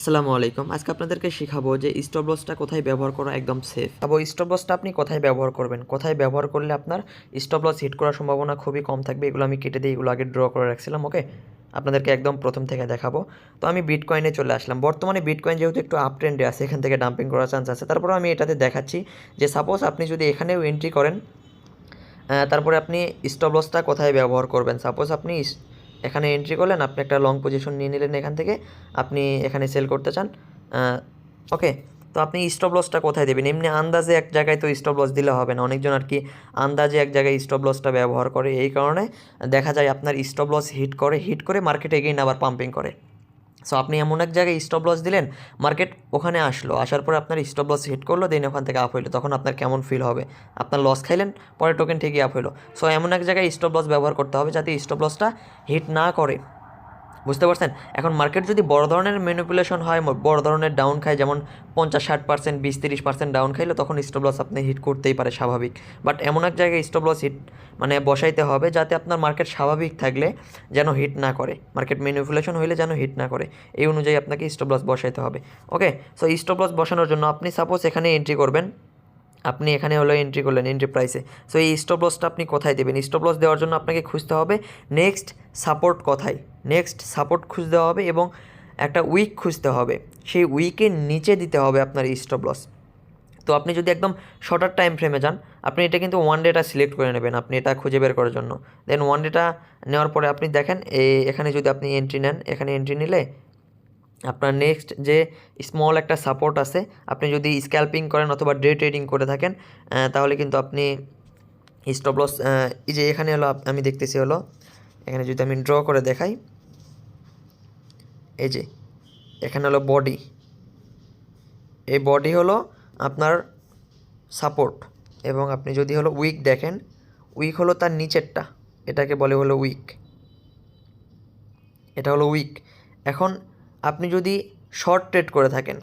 আসসালামু আলাইকুম। আজকে আপনাদেরকে শিখাবো যে স্টপ লসটা কোথায় ব্যবহার করা একদম সেফ। স্টপ লসটা আপনি কোথায় ব্যবহার করবেন, কোথায় ব্যবহার করলে আপনার স্টপ লস হিট করার সম্ভাবনা খুবই কম থাকবে। এগুলো আমি কেটে দিয়ে এগুলো আগে ড্র করে রাখছিলাম। ওকে, আপনাদেরকে একদম প্রথম থেকে দেখাবো। তো আমি বিটকয়েনে চলে আসলাম। বর্তমানে বিটকয়েন যেহেতু একটু আপ ট্রেন্ডে আছে, এখান থেকে ডাম্পিং করার চান্স আছে। তারপরে আমি এটাতে দেখাচ্ছি যে সাপোজ আপনি যদি এখানেও এন্ট্রি করেন, তারপরে আপনি স্টপ লসটা কোথায় ব্যবহার করবেন। সাপোজ আপনি এখানে এন্ট্রি করলেন, আপনি একটা লং পজিশন নিয়ে নিলেন, এখান থেকে আপনি এখানে সেল করতে চান। ওকে, তো আপনি স্টপ লসটা কোথায় দেবেন? এমনি আন্দাজে এক জায়গায় তো স্টপ লস দিলে হবে না। অনেকজন আর কি আন্দাজে এক জায়গায় স্টপ লসটা ব্যবহার করে, এই কারণে দেখা যায় আপনার স্টপ লস হিট করে মার্কেটে এগেইন আবার পাম্পিং করে। সো আপনি এমন এক জায়গায় স্টপ লস দিলেন, মার্কেট ওখানে আসলো, আসার পরে আপনার স্টপ লস হিট করলো, দেন ওখান থেকে আপ হইলো, তখন আপনার কেমন ফিল হবে? আপনার লস খাইলেন, পরে টোকেন ঠিকই আপ হইলো। সো এমন এক জায়গায় স্টপ লস ব্যবহার করতে হবে যাতে স্টপ লসটা হিট না করে। বুঝতে পারছেন? এখন মার্কেট যদি বড় ধরনের ম্যানিপুলেশন হয়, বড় ধরনের ডাউন খায়, যেমন 50-60%, 20-30% ডাউন খাইলো, তখন স্টপ লস আপনি হিট করতেই পারে, স্বাভাবিক। বাট এমন এক জায়গায় স্টপ লস হিট বসাইতে হবে যাতে আপনার মার্কেট স্বাভাবিক থাকলে যেন হিট না করে, মার্কেট ম্যানিপুলেশন হইলে যেন হিট না করে, এই অনুযায়ী আপনাকে স্টপ লস বসাইতে হবে। ওকে, সো স্টপ লস বসানোর জন্য আপনি সাপোজ এখানে এন্ট্রি করবেন, আপনি এখানে হলো এন্ট্রি করলেন এন্ট্রি প্রাইসে। সো এই স্টপ লসটা আপনি কোথায় দেবেন? স্টপ লস দেওয়ার জন্য আপনাকে খুঁজতে হবে নেক্সট সাপোর্ট কোথায়। নেক্সট সাপোর্ট খুঁজতে হবে এবং একটা উইক খুঁজতে হবে, সেই উইকের নিচে দিতে হবে আপনার স্টপ লস। তো আপনি যদি একদম শর্টার টাইম ফ্রেমে যান, আপনি এটা কিন্তু ওয়ান ডেটা সিলেক্ট করে নেবেন আপনি এটা খুঁজে বের করার জন্য। দেন ওয়ান ডেটা নেওয়ার পরে আপনি দেখেন এখানে যদি আপনি এন্ট্রি নেন, এখানে এন্ট্রি নিলে আপনার নেক্সট যে স্মল একটা সাপোর্ট আছে, আপনি যদি স্ক্যাল্পিং করেন অথবা ডে ট্রেডিং করে থাকেন, তাহলে কিন্তু আপনি স্টপ লস, এই যে এখানে হলো আমি দেখতেছি হলো, এখানে যদি আমি ড্র করে দেখাই, এই যে এখানে হলো বডি, এই বডি হলো আপনার সাপোর্ট, এবং আপনি যদি হলো উইক দেখেন, উইক হলো তার নিচেরটা, এটাকে বলে হলো উইক, এটা হলো উইক। এখন আপনি যদি শর্ট ট্রেড করে থাকেন,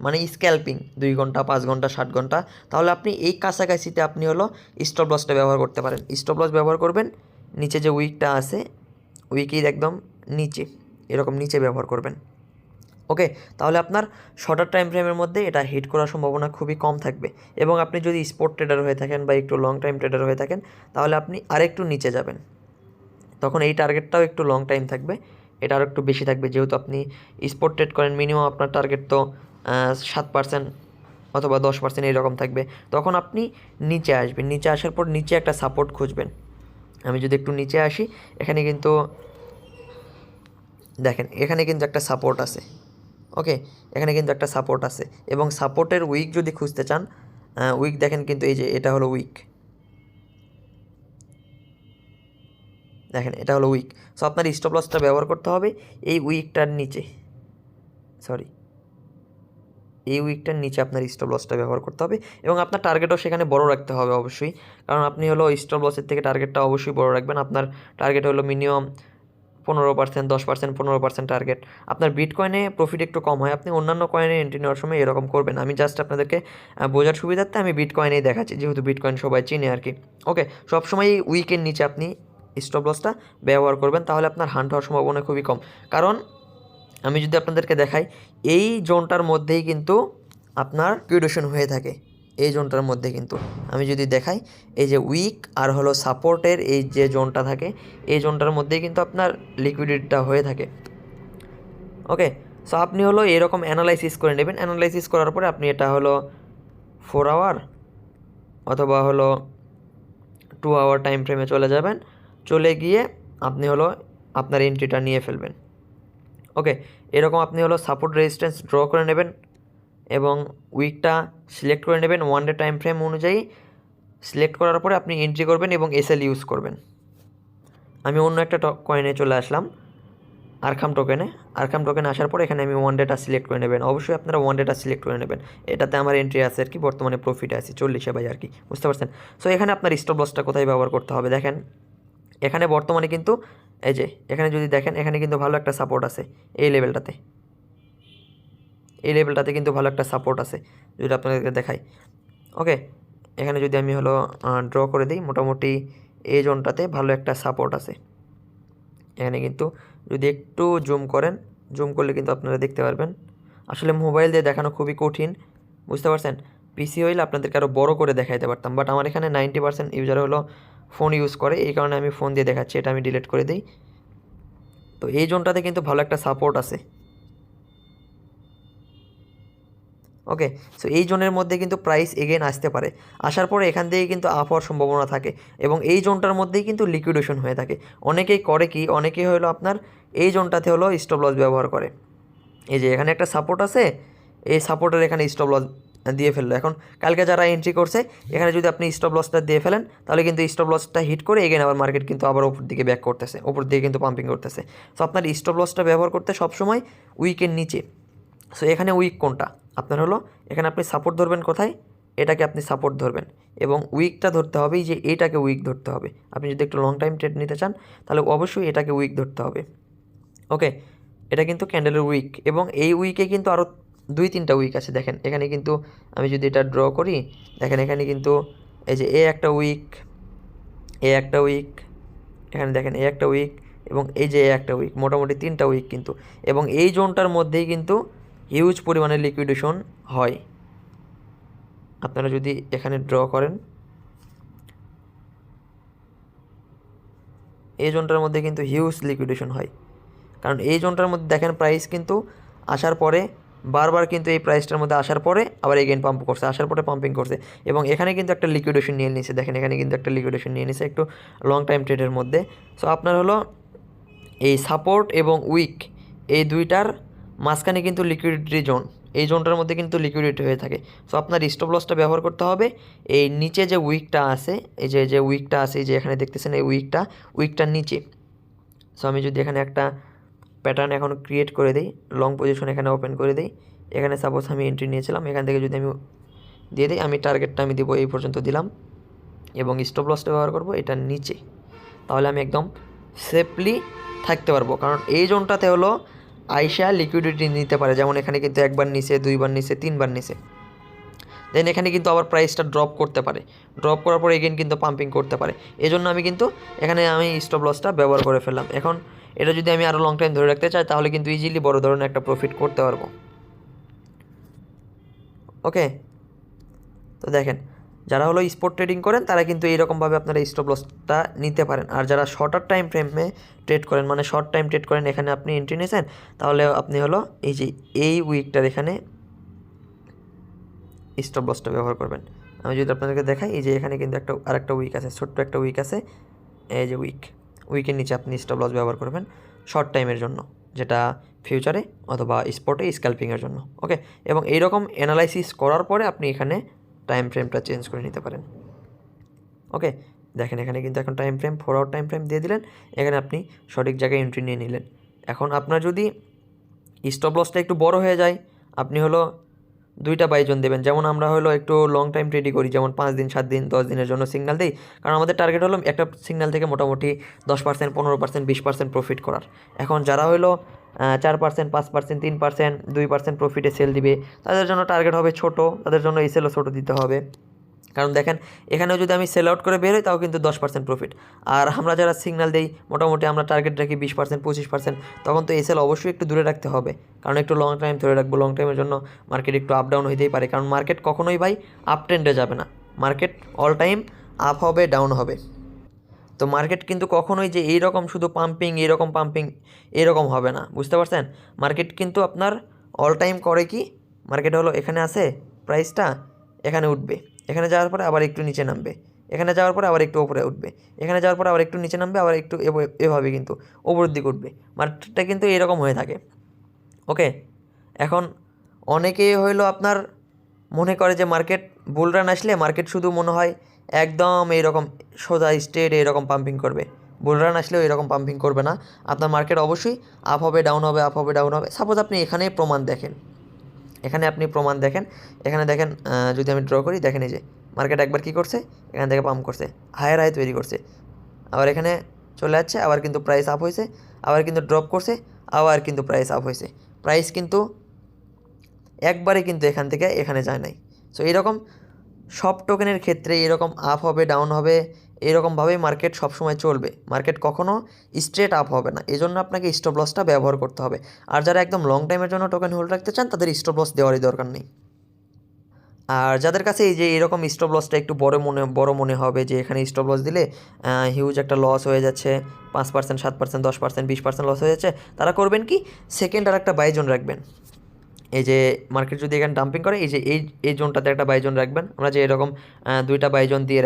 মানে স্ক্যাল্পিং 2 ঘন্টা, 5 ঘন্টা, 60 ঘন্টা, তাহলে আপনি এই কাছাকাছিতে আপনি হলো স্টপ লসটা ব্যবহার করতে পারেন। স্টপ লস ব্যবহার করবেন নিচে যে উইকটা আছে, উইকের একদম নিচে, এরকম নিচে ব্যবহার করবেন। ওকে, তাহলে আপনার শর্টার টাইম ফ্রেমের মধ্যে এটা হিট করার সম্ভাবনা খুবই কম থাকবে। এবং আপনি যদি স্পট ট্রেডার হয়ে থাকেন বা একটু লং টাইম ট্রেডার হয়ে থাকেন, তাহলে আপনি আরেকটু নিচে যাবেন, তখন এই টার্গেটটাও একটু লং টাইম থাকবে, এটা আরও একটু বেশি থাকবে। যেহেতু আপনি স্পট ট্রেড করেন, মিনিমাম আপনার টার্গেট তো 7% অথবা 10% এইরকম থাকবে, তখন আপনি নিচে আসবেন। নিচে আসার পর নিচে একটা সাপোর্ট খুঁজবেন। আমি যদি একটু নিচে আসি, এখানে কিন্তু দেখেন, এখানে কিন্তু একটা সাপোর্ট আছে। ওকে, এখানে কিন্তু একটা সাপোর্ট আছে, এবং সাপোর্টের উইক যদি খুঁজতে চান, উইক দেখেন কিন্তু এই যে এটা হলো উইক, দেখেন এটা হলো উইক। সো আপনার স্টপ লসটা ব্যবহার করতে হবে এই উইকটার নিচে, সরি, এই উইকটার নিচে আপনার স্টপ লসটা ব্যবহার করতে হবে, এবং আপনার টার্গেটও সেখানে বড় রাখতে হবে অবশ্যই, কারণ আপনি হলো স্টপ লসের থেকে টার্গেটটা অবশ্যই বড় রাখবেন। আপনার টার্গেট হলো মিনিমাম 15%, 10%, 15% টার্গেট। আপনার বিটকয়েনে প্রফিট একটু কম হয়, আপনি অন্যান্য কয়েনে এন্ট্রি নেওয়ার সময় এরকম করবেন। আমি জাস্ট আপনাদেরকে বোঝার সুবিধার্থে আমি বিটকয়েনেই দেখাচ্ছি, যেহেতু বিটকয়েন সবাই চিনে আর কি। ওকে, সবসময় এই উইকের নিচে আপনি স্টপ লসটা ব্যবহার করবেন, তাহলে আপনার হান্ট হওয়ার সম্ভাবনা খুবই কম। কারণ আমি যদি আপনাদেরকে দেখাই, এই জোনটার মধ্যেই কিন্তু আপনার লিকুইডেশন হয়ে থাকে, এই জোনটার মধ্যে কিন্তু আমি যদি দেখাই, এই যে উইক আর হলো সাপোর্টের এই যে জোনটা থাকে, এই জোনটার মধ্যেই কিন্তু আপনার লিকুইডিটিটা হয়ে থাকে। ওকে, সো আপনি হলো এরকম অ্যানালাইসিস করে নেবেন। অ্যানালাইসিস করার পরে আপনি এটা হলো 4 আওয়ার অথবা হলো 2 আওয়ার টাইম ফ্রেমে চলে যাবেন, চলে গিয়ে আপনি হলো আপনার এন্ট্রিটা নিয়ে ফেলবেন। ওকে, এরকম আপনি হলো সাপোর্ট রেজিস্ট্যান্স ড্র করে নেবেন এবং উইকটা সিলেক্ট করে নেবেন ওয়ান ডে টাইম ফ্রেম অনুযায়ী। সিলেক্ট করার পরে আপনি এন্ট্রি করবেন এবং এসএল ইউজ করবেন। আমি অন্য একটা কয়েনে চলে আসলাম, আরখাম টোকেনে। আরখাম টোকেনে আসার পর এখানে আমি ওয়ান ডেটা সিলেক্ট করে নেবেন। অবশ্যই আপনারা ওয়ান ডেটা সিলেক্ট করে নেবেন, এটাতে আমার এন্ট্রি আছে আর কি, বর্তমানে প্রফিটে আছে 40 ভাই আর কি, বুঝতে পারছেন? সো এখানে আপনার স্টপ লসটা কোথায় ব্যবহার করতে হবে দেখেন, এখানে বর্তমানে কিন্তু এই যে এখানে যদি দেখেন, এখানে কিন্তু ভালো একটা সাপোর্ট আছে, এই লেভেলটাতে, এই লেভেলটাতে কিন্তু ভালো একটা সাপোর্ট আছে, যদি আপনাদেরকে দেখাই। ওকে, এখানে যদি আমি হলো ড্র করে দিই, মোটামুটি এই জোনটাতে ভালো একটা সাপোর্ট আছে। এখানে কিন্তু যদি একটু জুম করেন, জুম করলে কিন্তু আপনারা দেখতে পারবেন আসলে মোবাইল দিয়ে দেখানো খুবই কঠিন, বুঝতে পারছেন। পিসি হইলে আপনাদেরকে আরও বড় করে দেখাইতে পারতাম, বাট আমার এখানে 90% ইউজার হলো ফোন ইউজ করে, এই কারণে আমি ফোন দিয়ে দেখাচ্ছি। এটা আমি ডিলিট করে দিই। তো এই জোনটাতে কিন্তু ভালো একটা সাপোর্ট আছে। ওকে, সো এই জোনের মধ্যে কিন্তু প্রাইস এগেন আসতে পারে, আসার পরে এখান থেকে কিন্তু আপ হওয়ার সম্ভাবনা থাকে, এবং এই জোনটার মধ্যেই কিন্তু লিকুইডেশন হয়ে থাকে। অনেকেই করে কি, অনেকেই হলো আপনার এই জোনটাতে হলো স্টপ লস ব্যবহার করে। এই যে এখানে একটা সাপোর্ট আছে, এই সাপোর্টের এখানে স্টপ লস দিয়ে ফেললো। এখন কালকে যারা এন্ট্রি করছে এখানে যদি আপনি স্টপ লসটা দিয়ে ফেলেন, তাহলে কিন্তু স্টপ লসটা হিট করে এগেন আবার মার্কেট কিন্তু আবার উপর দিকে ব্যাক করতেছে, উপর দিকে কিন্তু পাম্পিং করতেছে। সো আপনার স্টপ লসটা ব্যবহার করতে সবসময় উইকের নিচে। সো এখানে উইক কোনটা আপনার হলো, এখানে আপনি সাপোর্ট ধরবেন কোথায়, এটাকে আপনি সাপোর্ট ধরবেন, এবং উইকটা ধরতে হবে এই যে এটাকে উইক ধরতে হবে। আপনি যদি একটু লং টাইম ট্রেড নিতে চান তাহলে অবশ্যই এটাকে উইক ধরতে হবে। ওকে, এটা কিন্তু ক্যান্ডেলের উইক, এবং এই উইকে কিন্তু আরও 2-3টা উইক আছে। দেখেন এখানে কিন্তু আমি যদি এটা ড্র করি, দেখেন এখানে কিন্তু এই যে এ একটা উইক, এ একটা উইক, এখানে দেখেন এ একটা উইক, এবং এই যে একটা উইক, মোটামুটি 3টা উইক কিন্তু। এবং এই জোনটার মধ্যেই কিন্তু হিউজ পরিমাণে লিকুইডেশন হয়। আপনারা যদি এখানে ড্র করেন, এই জোনটার মধ্যে কিন্তু হিউজ লিকুইডেশন হয়, কারণ এই জোনটার মধ্যে দেখেন প্রাইস কিন্তু আসার পরে বারবার কিন্তু এই প্রাইসটার মধ্যে আসার পরে আবার এগেন পাম্প করছে, আসার পরে পাম্পিং করছে, এবং এখানে কিন্তু একটা লিকুইডেশন নিয়ে নিছে। দেখেন এখানে কিন্তু একটা লিকুইডেশন নিয়ে নিছে একটু লং টাইম ট্রেডের মধ্যে। সো আপনার হলো এই সাপোর্ট এবং উইক, এই দুইটার মাঝখানে কিন্তু লিকুইডিটি জোন, এই জোনটার মধ্যে কিন্তু লিকুইডিটি হয়ে থাকে। সো আপনার স্টপ লসটা ব্যবহার করতে হবে এই নিচে যে উইকটা আছে, এই যে উইকটা আছে, এই যে এখানে দেখতেছেন এই উইকটার নিচে। সো আমি যদি এখানে একটা প্যাটার্ন এখন ক্রিয়েট করে দিই, লং পজিশন এখানে ওপেন করে দিই, এখানে সাপোজ আমি এন্ট্রি নিয়েছিলাম, এখান থেকে যদি আমি দিয়ে দিই, আমি টার্গেটটা আমি দিব এই পর্যন্ত দিলাম, এবং স্টপ লসটা ব্যবহার করব এটার নিচে, তাহলে আমি একদম সেফলি থাকতে পারবো। কারণ এই জোনটাতে হলো আইসা লিকুইডিটি নিতে পারে, যেমন এখানে কিন্তু একবার নিচে, 2বার নিচে, 3বার নিচে, দেন এখানে কিন্তু আবার প্রাইসটা ড্রপ করতে পারে, ড্রপ করার পর এগেন কিন্তু পাম্পিং করতে পারে। এই জন্য আমি কিন্তু এখানে আমি স্টপ লসটা ব্যবহার করে ফেললাম। এখন এটা যদি আমি আরও লং টাইম ধরে রাখতে চাই তাহলে কিন্তু ইজিলি বড় ধরনের একটা প্রফিট করতে পারবো। ওকে, তো দেখেন যারা হলো স্পট ট্রেডিং করেন তারা কিন্তু এইরকমভাবে আপনারা স্টপ লসটা নিতে পারেন। আর যারা শর্টার টাইম ফ্রেমে ট্রেড করেন, মানে শর্ট টাইম ট্রেড করেন, এখানে আপনি এন্ট্রি নিয়েছেন, তাহলে আপনি হলো এই যে এই উইকটার এখানে স্টপ লসটা ব্যবহার করবেন। আমি যদি আপনাদেরকে দেখাই, এই যে এখানে কিন্তু আরেকটা উইক আছে, ছোট্ট একটা উইক আছে, এই যে উইকের নিচে আপনি স্টপ লস ব্যবহার করবেন শর্ট টাইমের জন্য, যেটা ফিউচারে অথবা স্পটে স্ক্যাল্পিংয়ের জন্য। ওকে, এবং এইরকম অ্যানালাইসিস করার পরে আপনি এখানে টাইম ফ্রেমটা চেঞ্জ করে নিতে পারেন। ওকে, দেখেন এখানে কিন্তু এখন time frame 4 hour time frame দিয়ে দিলেন, এখানে আপনি সঠিক জায়গায় এন্ট্রি নিয়ে নিলেন। এখন আপনার যদি স্টপ লসটা একটু বড় হয়ে যায়, আপনি হলো 2টা বাইজন দেবেন। যেমন আমরা হলো একটু লং টাইম ট্রেডই করি, যেমন 5 দিন, 7 দিন, 10 দিনের জন্য সিগন্যাল দিই, কারণ আমাদের টার্গেট হলো একটা সিগন্যাল থেকে মোটামুটি 10%, 15%, 20% প্রফিট করার। এখন যারা হলো 4%, 5%, 3%, 2% প্রফিটে সেল দিবে, তাদের জন্য টার্গেট হবে ছোট, তাদের জন্য এসএলও ছোটো দিতে হবে। কারণ দেখেন এখানেও যদি আমি সেল আউট করে বের হই তাও কিন্তু 10% প্রফিট, আর আমরা যারা সিগন্যাল দিই মোটামুটি আমরা টার্গেট রাখি 20%, 25%, তখন তো এসএল অবশ্যই একটু দূরে রাখতে হবে, কারণ একটু লং টাইম ধরে রাখবো। লং টাইমের জন্য মার্কেট একটু আপ ডাউন হইতেই পারে, কারণ মার্কেট কখনোই ভাই আপ ট্রেন্ডে যাবে না, মার্কেট অল টাইম আপ হবে, ডাউন হবে। তো মার্কেট কিন্তু কখনোই যে এইরকম শুধু পাম্পিং এরকম হবে না, বুঝতে পারছেন। মার্কেট কিন্তু আপনার অল টাইম করে কি, মার্কেট হলো এখানে আছে প্রাইসটা, এখানে উঠবে, এখানে যাওয়ার পরে আবার একটু নিচে নামবে, এখানে যাওয়ার পরে আবার একটু উপরে উঠবে, এখানে যাওয়ার পরে আবার একটু নিচে নামবে, আবার একটু এভাবে কিন্তু উপরের দিকে উঠবে। মার্কেটটা কিন্তু এরকম হয়ে থাকে। ওকে, এখন অনেকেই হইলো আপনার মনে করে যে মার্কেট বুল রান আসলে মার্কেট শুধু মনে হয় একদম এইরকম সোজা স্ট্রেট এইরকম পাম্পিং করবে, বুল রান আসলেও এরকম পাম্পিং করবে না। আপনার মার্কেট অবশ্যই আপ হবে, ডাউন হবে, আপ হবে, ডাউন হবে। সাপোজ আপনি এখানে প্রমাণ দেখেন, এখানে দেখেন, যদি আমি ড্র করি, দেখেন এই যে মার্কেট একবার কী করছে, এখান থেকে পাম্প করছে, হায়ার হাই তৈরি করছে, আবার এখানে চলে যাচ্ছে, আবার কিন্তু প্রাইস আপ হয়েছে, আবার কিন্তু ড্রপ করছে, আবার কিন্তু প্রাইস আপ হয়েছে। প্রাইস কিন্তু একবারে কিন্তু এখান থেকে এখানে যায় নাই। সো এরকম সব টোকেনের ক্ষেত্রে এরকম আপ হবে, ডাউন হবে, এরকমভাবেই মার্কেট সবসময় চলবে, মার্কেট কখনও স্ট্রেট আপ হবে না, এজন্য আপনাকে স্টপ লসটা ব্যবহার করতে হবে। আর যারা একদম লং টাইমের জন্য টোকেন হোল্ড রাখতে চান তাদের স্টপ লস দেওয়ারই দরকার নেই। আর যাদের কাছে এই যে এরকম স্টপ লসটা একটু বড় মনে হবে যে এখানে স্টপ লস দিলে হিউজ একটা লস হয়ে যাচ্ছে, 5%, 7%, 10%, 20% লস হয়ে যাচ্ছে, তারা করবেন কি, সেকেন্ড আর একটা বাই জোন রাখবেন। এই যে মার্কেট যদি এখানে ডাম্পিং করে এই যে এই জোনটাতে একটা বাই জোন রাখবেন। আমরা যে এরকম দুইটা বাই জোন দিয়ে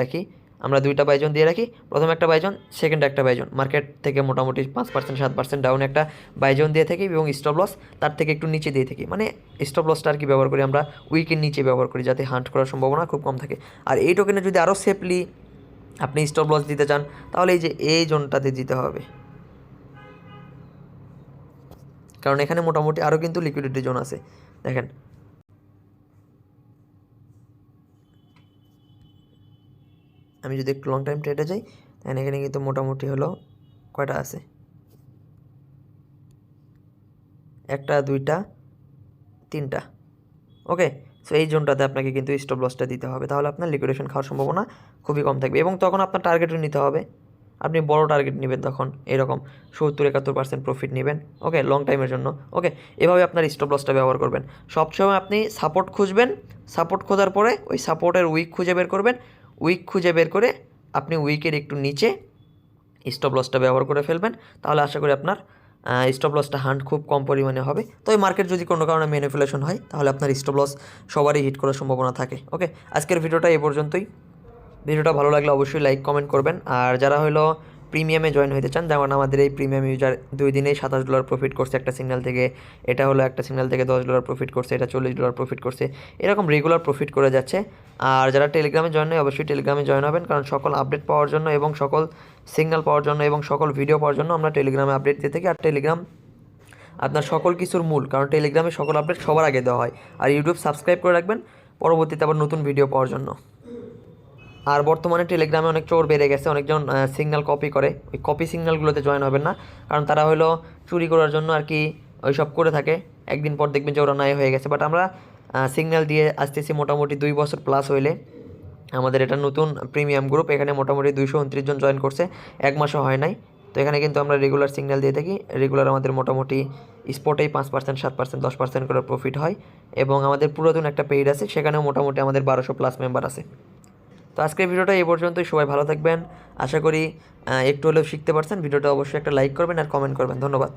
রাখি, প্রথমে একটা বাইজন, সেকেন্ডে একটা বাইজন, মার্কেট থেকে মোটামুটি 5%, 7% ডাউন একটা বাইজন দিয়ে থাকি এবং স্টপ লস তার থেকে একটু নিচে দিয়ে থাকি। মানে স্টপ লসটা আর কি ব্যবহার করি আমরা উইকের নিচে ব্যবহার করি, যাতে হান্ট করার সম্ভাবনা খুব কম থাকে। আর এই টোকেনে যদি আরও সেফলি আপনি স্টপ লস দিতে চান তাহলে এই যে এই জোনটাতে দিতে হবে, কারণ এখানে মোটামুটি আরও কিন্তু লিকুইডিটি জোন আছে। দেখেন আমি যদি একটু লং টাইম ট্রেডে যাই তাহলে এখানে কিন্তু মোটামুটি হলো কয়টা আছে, 1, 2, 3টা। ওকে, সো এই জোনটাতে আপনাকে কিন্তু স্টপ লসটা দিতে হবে, তাহলে আপনার লিকুইডেশন খাওয়ার সম্ভাবনা খুবই কম থাকবে। এবং তখন আপনার টার্গেটও নিতে হবে, আপনি বড় টার্গেট নেবেন তখন, এরকম 70-71% প্রফিট নেবেন। ওকে, লং টাইমের জন্য। ওকে, এভাবে আপনার স্টপ লসটা ব্যবহার করবেন। সবসময় আপনি সাপোর্ট খুঁজবেন, সাপোর্ট খোঁজার পরে ওই সাপোর্টের উইক খুঁজে বের করবেন, উইক খুঁজে বের করে আপনি উইকের একটু নিচে স্টপ লসটা ব্যবহার করে ফেলবেন, তাহলে আশা করি আপনার স্টপ লসটা হান্ট খুব কম পরিমাণে হবে। তো এই মার্কেট যদি কোনো কারণে ম্যানিপুলেশন হয় তাহলে আপনার স্টপ লস সবারই হিট করার সম্ভাবনা থাকে। ওকে, আজকের ভিডিওটা এই পর্যন্তই। ভিডিওটা ভালো লাগলে অবশ্যই লাইক কমেন্ট করবেন। আর যারা হলো প্রিমিয়ামে জয়েন হতে চান, যেমন আমাদের এই প্রিমিয়াম ইউজার 2 দিনেই $27 প্রফিট করছে একটা সিগন্যাল থেকে, এটা হলো একটা সিগন্যাল থেকে $10 প্রফিট করছে, এটা $40 প্রফিট করছে, এরকম রেগুলার প্রফিট করে যাচ্ছে। আর যারা টেলিগ্রামে জয়েন হয় অবশ্যই টেলিগ্রামে জয়েন হবেন, কারণ সকল আপডেট পাওয়ার জন্য এবং সকল সিগন্যাল পাওয়ার জন্য এবং সকল ভিডিও পাওয়ার জন্য আমরা টেলিগ্রামে আপডেট দিয়ে থাকি। আর টেলিগ্রাম আপনার সকল কিছুর মূল, কারণ টেলিগ্রামে সকল আপডেট সবার আগে দেওয়া হয়। আর ইউটিউব সাবস্ক্রাইব করে রাখবেন পরবর্তীতে আবার নতুন ভিডিও পাওয়ার জন্য। আর বর্তমানে টেলিগ্রামে অনেক চোর বেড়ে গেছে, অনেকজন সিগন্যাল কপি করে, ওই কপি সিগন্যালগুলোতে জয়েন হবেন না, কারণ তারা হলো চুরি করার জন্য আর কি ওই সব করে থাকে। একদিন পর দেখবেন যে ওরা নাই হয়ে গেছে। বাট আমরা সিগন্যাল দিয়ে আসতেছি মোটামুটি 2 বছর প্লাস হইলে। আমাদের এটা নতুন প্রিমিয়াম গ্রুপ, এখানে মোটামুটি 229 জন জয়েন করছে, 1 মাসও হয় নাই। তো এখানে কিন্তু আমরা রেগুলার সিগন্যাল দিয়ে থাকি, রেগুলার আমাদের মোটামুটি স্পটেই 5%, 7%, 10% করে প্রফিট হয়। এবং আমাদের পুরাতন একটা পেইড আছে, সেখানেও মোটামুটি আমাদের 1200 প্লাস মেম্বার আছে। তো আজকের ভিডিওটা এই পর্যন্তই, সবাই ভালো থাকবেন, আশা করি একটু হলেও শিখতে পারছেন। ভিডিওটা অবশ্যই একটা লাইক করবেন আর কমেন্ট করবেন। ধন্যবাদ।